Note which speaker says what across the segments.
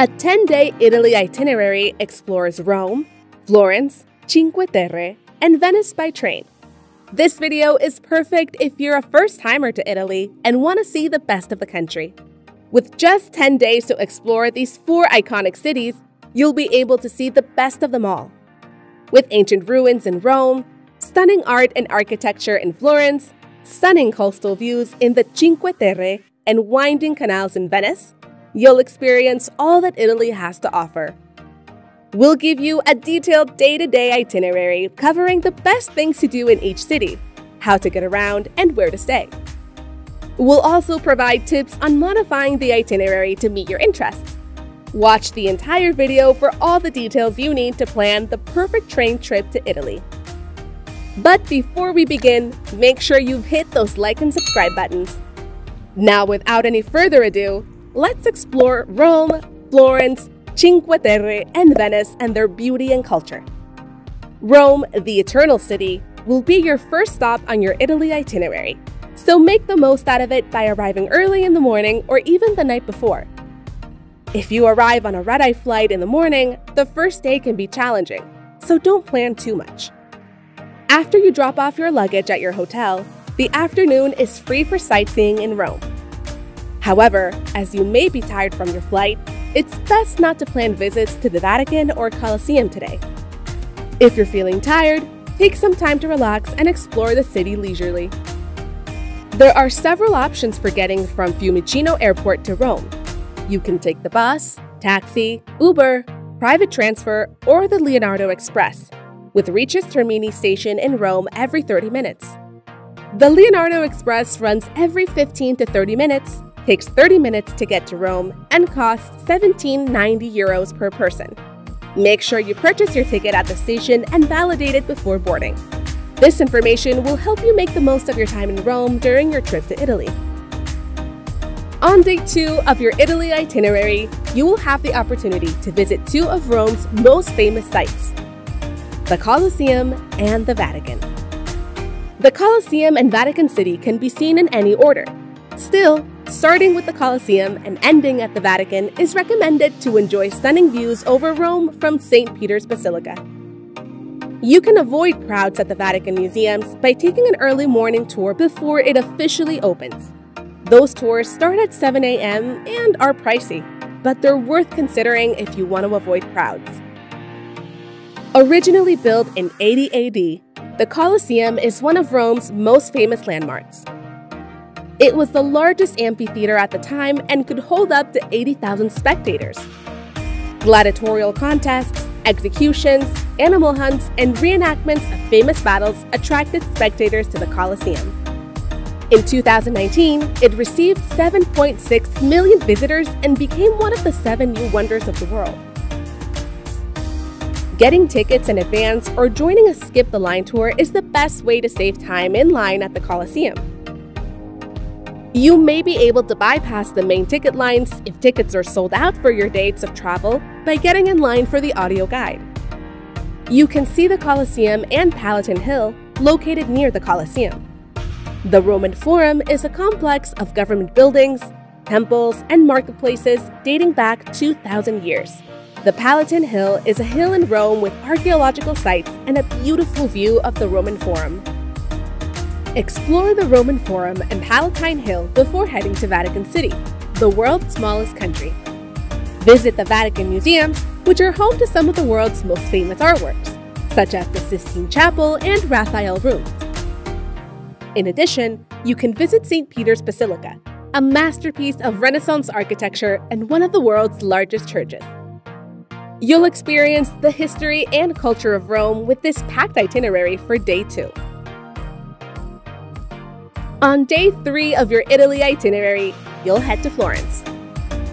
Speaker 1: A 10-day Italy itinerary explores Rome, Florence, Cinque Terre, and Venice by train. This video is perfect if you're a first-timer to Italy and want to see the best of the country. With just 10 days to explore these 4 iconic cities, you'll be able to see the best of them all. With ancient ruins in Rome, stunning art and architecture in Florence, stunning coastal views in the Cinque Terre, and winding canals in Venice, you'll experience all that Italy has to offer. We'll give you a detailed day-to-day itinerary covering the best things to do in each city, how to get around, and where to stay. We'll also provide tips on modifying the itinerary to meet your interests. Watch the entire video for all the details you need to plan the perfect train trip to Italy. But before we begin, make sure you've hit those like and subscribe buttons. Now, without any further ado, let's explore Rome, Florence, Cinque Terre, and Venice and their beauty and culture. Rome, the Eternal City, will be your first stop on your Italy itinerary, so make the most out of it by arriving early in the morning or even the night before. If you arrive on a red-eye flight in the morning, the first day can be challenging, so don't plan too much. After you drop off your luggage at your hotel, the afternoon is free for sightseeing in Rome. However, as you may be tired from your flight, it's best not to plan visits to the Vatican or Colosseum today. If you're feeling tired, take some time to relax and explore the city leisurely. There are several options for getting from Fiumicino Airport to Rome. You can take the bus, taxi, Uber, private transfer, or the Leonardo Express, with reaches Termini station in Rome every 30 minutes. The Leonardo Express runs every 15 to 30 minutes, takes 30 minutes to get to Rome, and costs €17.90 per person. Make sure you purchase your ticket at the station and validate it before boarding. This information will help you make the most of your time in Rome during your trip to Italy. On day 2 of your Italy itinerary, you will have the opportunity to visit 2 of Rome's most famous sites, the Colosseum and the Vatican. The Colosseum and Vatican City can be seen in any order. Still, starting with the Colosseum and ending at the Vatican is recommended to enjoy stunning views over Rome from St. Peter's Basilica. You can avoid crowds at the Vatican museums by taking an early morning tour before it officially opens. Those tours start at 7 a.m. and are pricey, but they're worth considering if you want to avoid crowds. Originally built in 80 AD, the Colosseum is one of Rome's most famous landmarks. It was the largest amphitheater at the time and could hold up to 80,000 spectators. Gladiatorial contests, executions, animal hunts, and reenactments of famous battles attracted spectators to the Colosseum. In 2019, it received 7.6 million visitors and became one of the 7 new wonders of the world. Getting tickets in advance or joining a Skip the Line tour is the best way to save time in line at the Colosseum. You may be able to bypass the main ticket lines if tickets are sold out for your dates of travel by getting in line for the audio guide. You can see the Colosseum and Palatine Hill located near the Colosseum. The Roman Forum is a complex of government buildings, temples, and marketplaces dating back 2,000 years. The Palatine Hill is a hill in Rome with archaeological sites and a beautiful view of the Roman Forum. Explore the Roman Forum and Palatine Hill before heading to Vatican City, the world's smallest country. Visit the Vatican museums, which are home to some of the world's most famous artworks, such as the Sistine Chapel and Raphael rooms. In addition, you can visit St. Peter's Basilica, a masterpiece of Renaissance architecture and one of the world's largest churches. You'll experience the history and culture of Rome with this packed itinerary for day 2. On day 3 of your Italy itinerary, you'll head to Florence.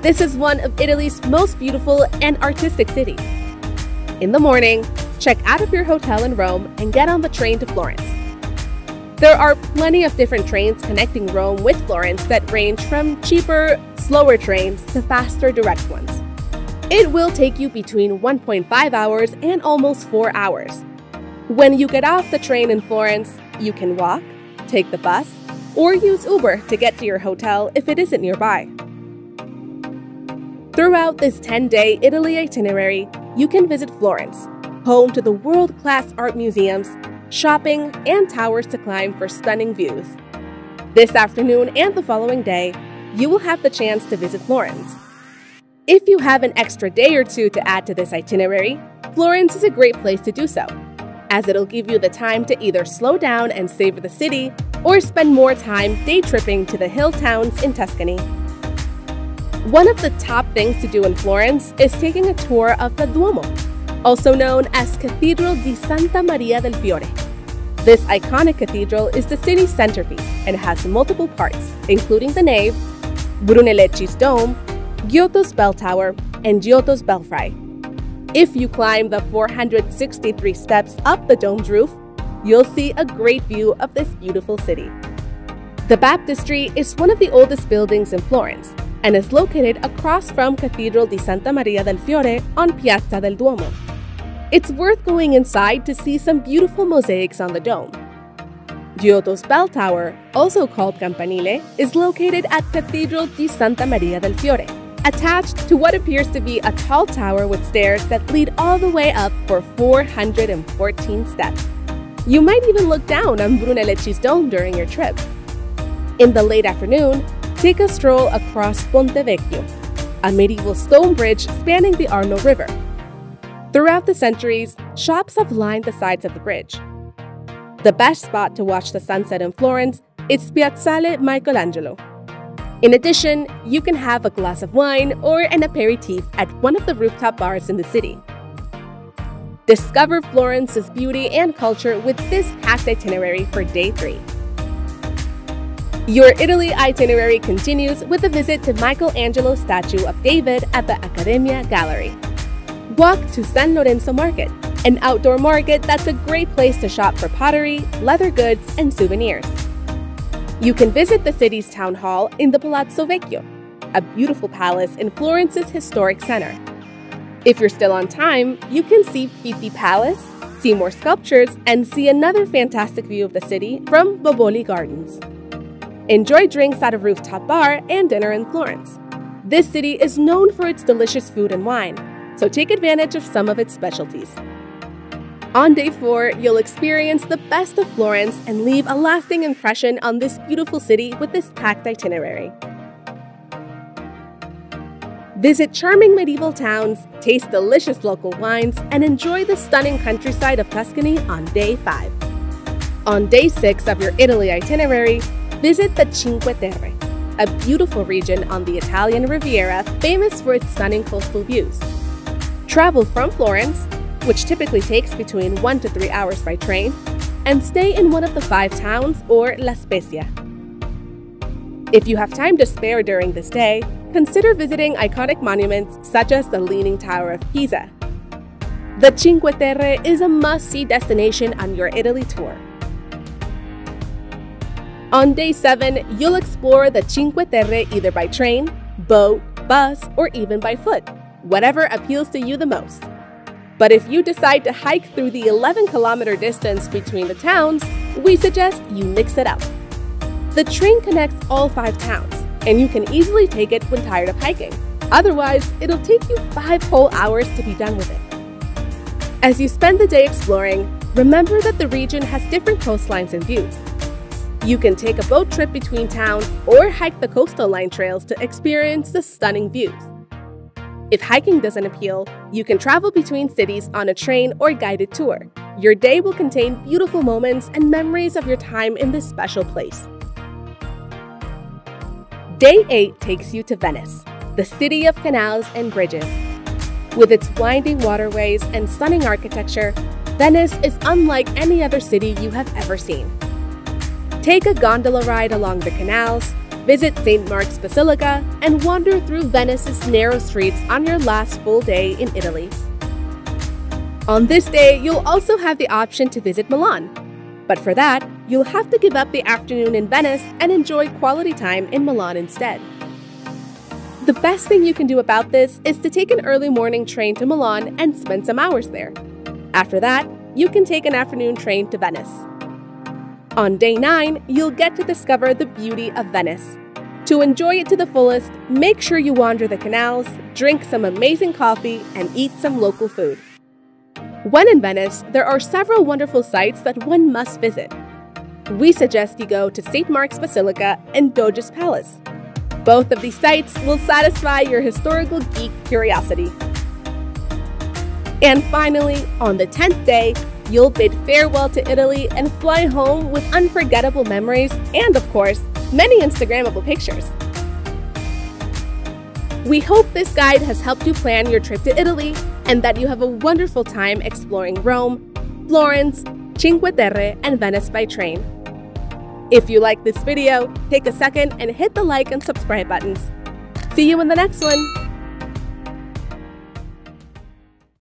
Speaker 1: This is one of Italy's most beautiful and artistic cities. In the morning, check out of your hotel in Rome and get on the train to Florence. There are plenty of different trains connecting Rome with Florence that range from cheaper, slower trains to faster direct ones. It will take you between 1.5 hours and almost 4 hours. When you get off the train in Florence, you can walk, take the bus, or use Uber to get to your hotel if it isn't nearby. Throughout this 10-day Italy itinerary, you can visit Florence, home to the world-class art museums, shopping, and towers to climb for stunning views. This afternoon and the following day, you will have the chance to visit Florence. If you have an extra day or two to add to this itinerary, Florence is a great place to do so, as it'll give you the time to either slow down and savor the city or spend more time day tripping to the hill towns in Tuscany. One of the top things to do in Florence is taking a tour of the Duomo, also known as Cathedral di Santa Maria del Fiore. This iconic cathedral is the city's centerpiece and has multiple parts, including the nave, Brunelleschi's dome, Giotto's bell tower, and Giotto's belfry. If you climb the 463 steps up the dome's roof, you'll see a great view of this beautiful city. The baptistry is one of the oldest buildings in Florence and is located across from Cathedral di Santa Maria del Fiore on Piazza del Duomo. It's worth going inside to see some beautiful mosaics on the dome. Giotto's bell tower, also called Campanile, is located at Cathedral di Santa Maria del Fiore, attached to what appears to be a tall tower with stairs that lead all the way up for 414 steps. You might even look down on Brunelleschi's dome during your trip. In the late afternoon, take a stroll across Ponte Vecchio, a medieval stone bridge spanning the Arno River. Throughout the centuries, shops have lined the sides of the bridge. The best spot to watch the sunset in Florence is Piazzale Michelangelo. In addition, you can have a glass of wine or an aperitif at one of the rooftop bars in the city. Discover Florence's beauty and culture with this packed itinerary for Day 3. Your Italy itinerary continues with a visit to Michelangelo's statue of David at the Accademia Gallery. Walk to San Lorenzo Market, an outdoor market that's a great place to shop for pottery, leather goods, and souvenirs. You can visit the city's town hall in the Palazzo Vecchio, a beautiful palace in Florence's historic center. If you're still on time, you can see Pitti Palace, see more sculptures, and see another fantastic view of the city from Boboli Gardens. Enjoy drinks at a rooftop bar and dinner in Florence. This city is known for its delicious food and wine, so take advantage of some of its specialties. On Day 4, you'll experience the best of Florence and leave a lasting impression on this beautiful city with this packed itinerary. Visit charming medieval towns, taste delicious local wines, and enjoy the stunning countryside of Tuscany on Day 5. On Day 6 of your Italy itinerary, visit the Cinque Terre, a beautiful region on the Italian Riviera famous for its stunning coastal views. Travel from Florence, which typically takes between 1 to 3 hours by train, and stay in one of the 5 towns or La Spezia. If you have time to spare during this day, consider visiting iconic monuments such as the Leaning Tower of Pisa. The Cinque Terre is a must-see destination on your Italy tour. On Day 7, you'll explore the Cinque Terre either by train, boat, bus, or even by foot, whatever appeals to you the most. But if you decide to hike through the 11-kilometer distance between the towns, we suggest you mix it up. The train connects all 5 towns, and you can easily take it when tired of hiking. Otherwise, it'll take you 5 whole hours to be done with it. As you spend the day exploring, remember that the region has different coastlines and views. You can take a boat trip between towns or hike the coastal line trails to experience the stunning views. If hiking doesn't appeal, you can travel between cities on a train or guided tour. Your day will contain beautiful moments and memories of your time in this special place. Day 8 takes you to Venice, the city of canals and bridges. With its winding waterways and stunning architecture, Venice is unlike any other city you have ever seen. Take a gondola ride along the canals, visit St. Mark's Basilica, and wander through Venice's narrow streets on your last full day in Italy. On this day, you'll also have the option to visit Milan. But for that, you'll have to give up the afternoon in Venice and enjoy quality time in Milan instead. The best thing you can do about this is to take an early morning train to Milan and spend some hours there. After that, you can take an afternoon train to Venice. On Day 9, you'll get to discover the beauty of Venice. To enjoy it to the fullest, make sure you wander the canals, drink some amazing coffee, and eat some local food. When in Venice, there are several wonderful sites that one must visit. We suggest you go to St. Mark's Basilica and Doge's Palace. Both of these sites will satisfy your historical geek curiosity. And finally, on the 10th day, you'll bid farewell to Italy and fly home with unforgettable memories and, of course, many Instagrammable pictures. We hope this guide has helped you plan your trip to Italy and that you have a wonderful time exploring Rome, Florence, Cinque Terre, and Venice by train. If you like this video, take a second and hit the like and subscribe buttons. See you in the next one!